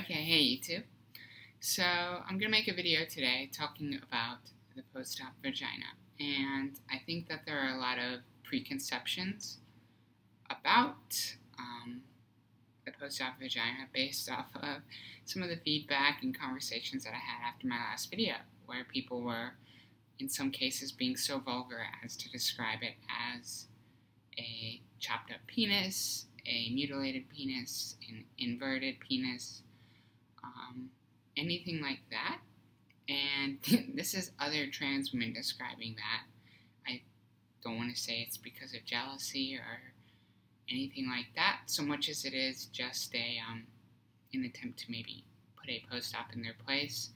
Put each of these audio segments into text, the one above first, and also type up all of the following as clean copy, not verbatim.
Okay, hey YouTube. So I'm going to make a video today talking about the post-op vagina. And I think that there are a lot of preconceptions about the post-op vagina based off of some of the feedback and conversations that I had after my last video, where people were, in some cases, being so vulgar as to describe it as a chopped up penis, a mutilated penis, an inverted penis, anything like that. And this is other trans women describing that. I don't want to say it's because of jealousy or anything like that, so much as it is just an attempt to maybe put a post-op in their place.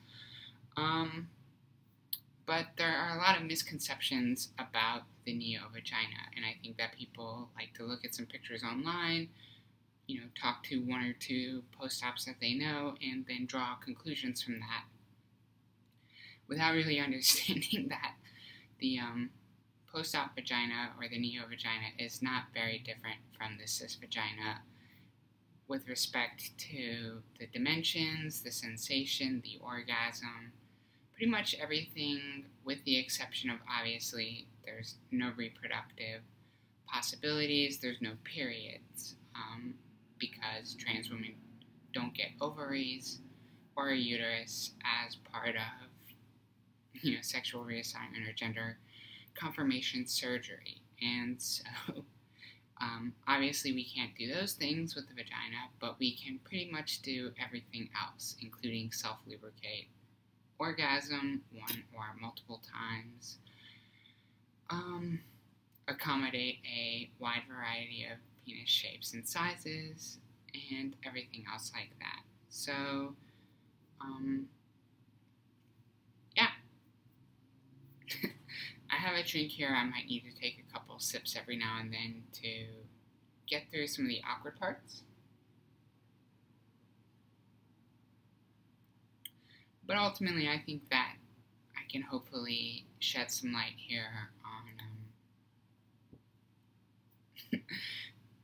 But there are a lot of misconceptions about the neo-vagina, and I think that people like to look at some pictures online, talk to one or two post-ops that they know, and then draw conclusions from that without really understanding that the post-op vagina or the neo-vagina is not very different from the cis vagina with respect to the dimensions, the sensation, the orgasm, pretty much everything, with the exception of, obviously, there's no reproductive possibilities, there's no periods, because trans women don't get ovaries or a uterus as part of, sexual reassignment or gender confirmation surgery. And so, obviously we can't do those things with the vagina, but we can pretty much do everything else, including self-lubricate, orgasm one or multiple times, accommodate a wide variety of penis shapes and sizes, and everything else like that. So, yeah. I have a drink here. I might need to take a couple sips every now and then to get through some of the awkward parts. But ultimately, I think that I can hopefully shed some light here on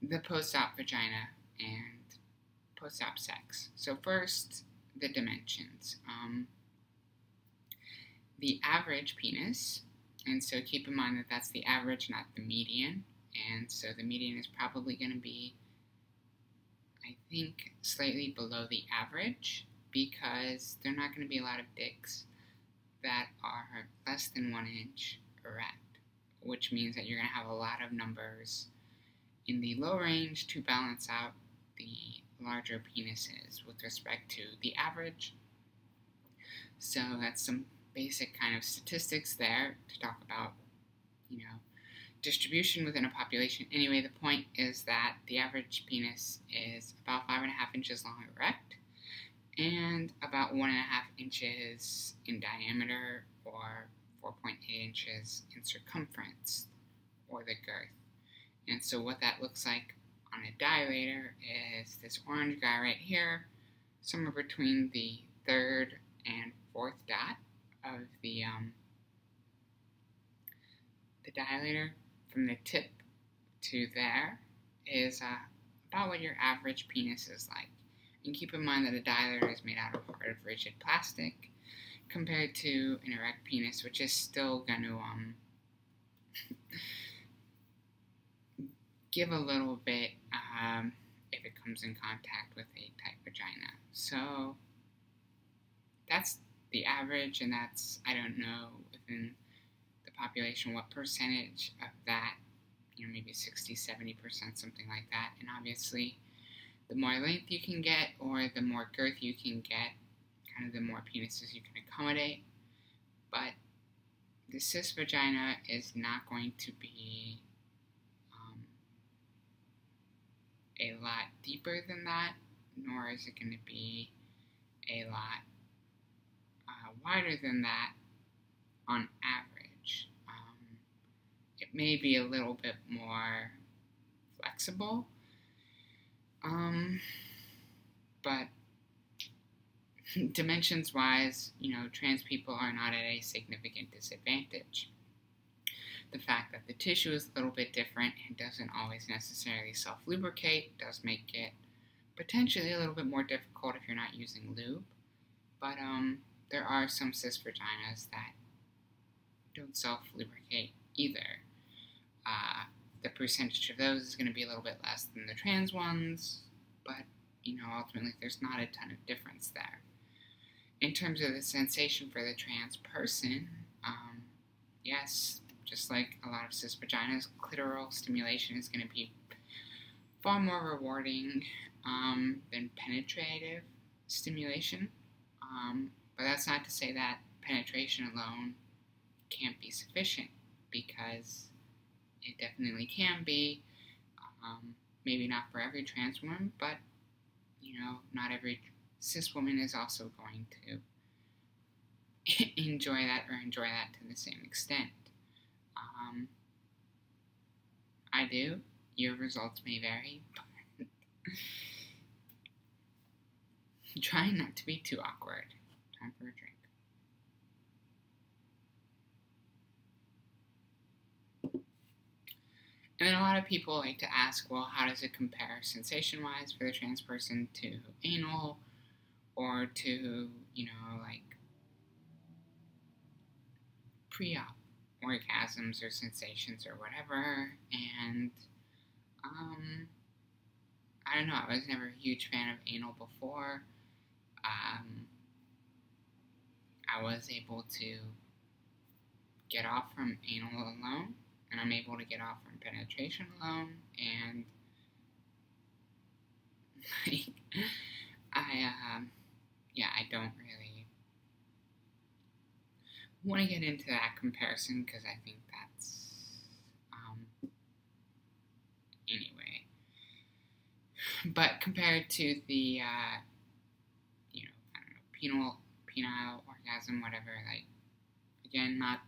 the post-op vagina and post-op sex. So first, the dimensions. The average penis, and so keep in mind that that's the average, not the median, and so the median is probably going to be, I think, slightly below the average, because there are not going to be a lot of dicks that are less than 1 inch erect, which means that you're going to have a lot of numbers in the low range to balance out the larger penises with respect to the average. So that's some basic kind of statistics there to talk about, distribution within a population. Anyway, the point is that the average penis is about 5.5 inches long erect, and about 1.5 inches in diameter, or 4.8 inches in circumference, or the girth. And so what that looks like on a dilator is this orange guy right here, somewhere between the third and fourth dot of the dilator. From the tip to there is about what your average penis is like. And keep in mind that a dilator is made out of hard, rigid plastic, compared to an erect penis, which is still going to give a little bit if it comes in contact with a tight vagina. So that's the average, and that's, I don't know, within the population, what percentage of that, maybe 60-70%, something like that. And obviously, the more length you can get, or the more girth you can get, kind of the more penises you can accommodate. But the cis vagina is not going to be a lot deeper than that, nor is it going to be a lot wider than that on average. It may be a little bit more flexible, but dimensions-wise, trans people are not at a significant disadvantage. The fact that the tissue is a little bit different and doesn't always necessarily self-lubricate does make it potentially a little bit more difficult if you're not using lube, but there are some cis vaginas that don't self-lubricate either. The percentage of those is going to be a little bit less than the trans ones, but, ultimately there's not a ton of difference there. In terms of the sensation for the trans person, yes, just like a lot of cis vaginas, clitoral stimulation is going to be far more rewarding than penetrative stimulation. But that's not to say that penetration alone can't be sufficient, because it definitely can be. Maybe not for every trans woman, but not every cis woman is also going to enjoy that to the same extent. I do. Your results may vary, but try not to be too awkward. Time for a drink. And then a lot of people like to ask, well, how does it compare sensation-wise for the trans person to anal, or to, like pre-op orgasms or sensations or whatever. And I don't know, I was never a huge fan of anal before. I was able to get off from anal alone, and I'm able to get off from penetration alone, and I don't really want to get into that comparison, because I think that's, anyway. But compared to the, I don't know, penile orgasm, whatever, like, again, not,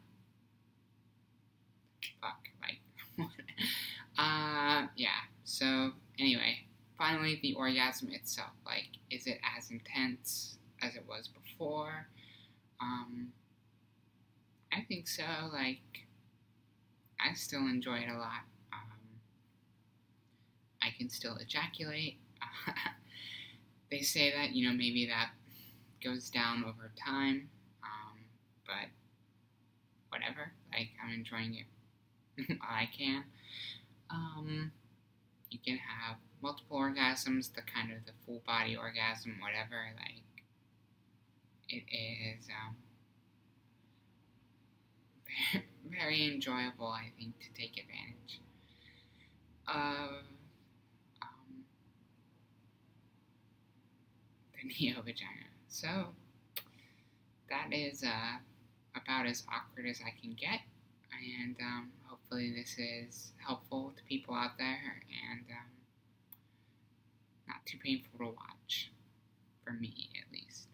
yeah, so, anyway, finally, the orgasm itself, like, is it as intense as it was before? I think so. Like, I still enjoy it a lot. I can still ejaculate. They say that, maybe that goes down over time, but whatever. Like, I'm enjoying it while I can. You can have multiple orgasms, the kind of the full body orgasm, whatever. Like, it is very enjoyable, I think, to take advantage of the neo-vagina. So, that is about as awkward as I can get, and hopefully this is helpful to people out there, and not too painful to watch, for me at least.